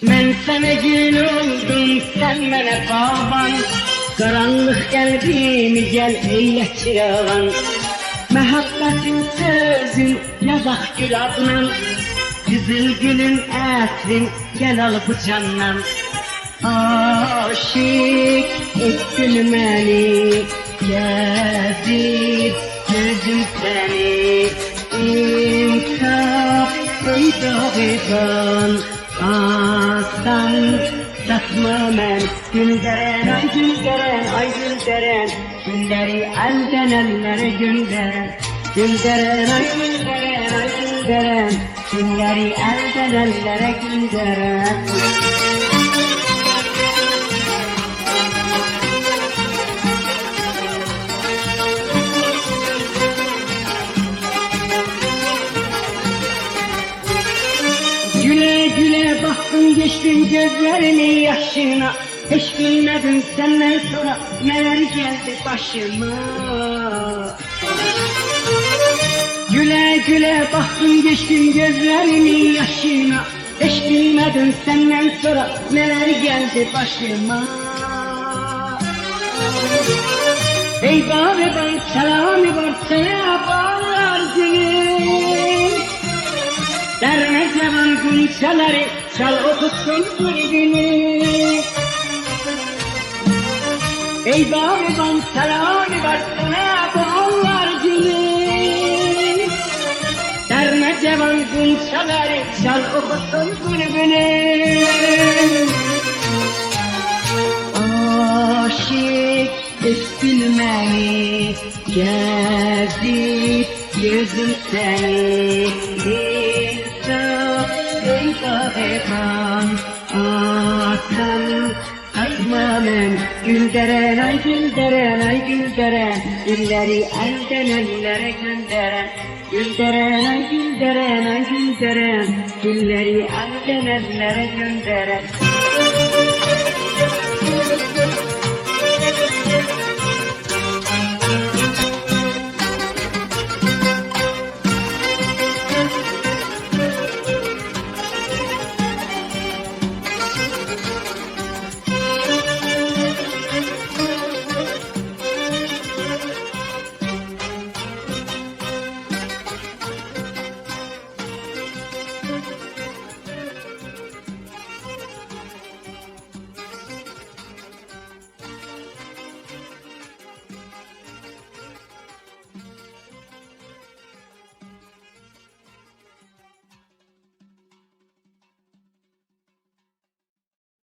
Ben sana gül oldum, sen bana bağban. Karanlık kalbimi gel eyle çırağan. Mehabbetin sözün yazak gül adnan. Güzel gülün əsrin gel al bıçandan. Aşık ettin beni, gezip gözüm seni. İmkaf eydağıdan aslan satma mən. Günderen ay günderen ay günderen, günleri elden ellere günderen. Günderen ay günderen ay günderen, günleri elden ellere günderen. Güle güle baktın geçtin gözlerimin yaşına. Hiç bilmedim senden sonra neler geldi başıma. Güle güle baktın geçtin gözlerimin yaşına. Hiç bilmedim senden sonra neler geldi başıma. Ey bağrıdan selamı var sana bağlar günüm. Derme cevan günçeleri çal okutsun kulübünü. Ey bağrıdan selamı var sana bağlar günüm. Derme cevan günçeleri çal okutsun kulübünü. Aşık ettin beni, gezip gözüm seni. Eyvah aslan kaçma ben. Gülderen ay gülderen ay gülderen, günleri elden ellere gönderen. Gülderen ay gülderen ay gülderen, günleri elden ellere gönderen.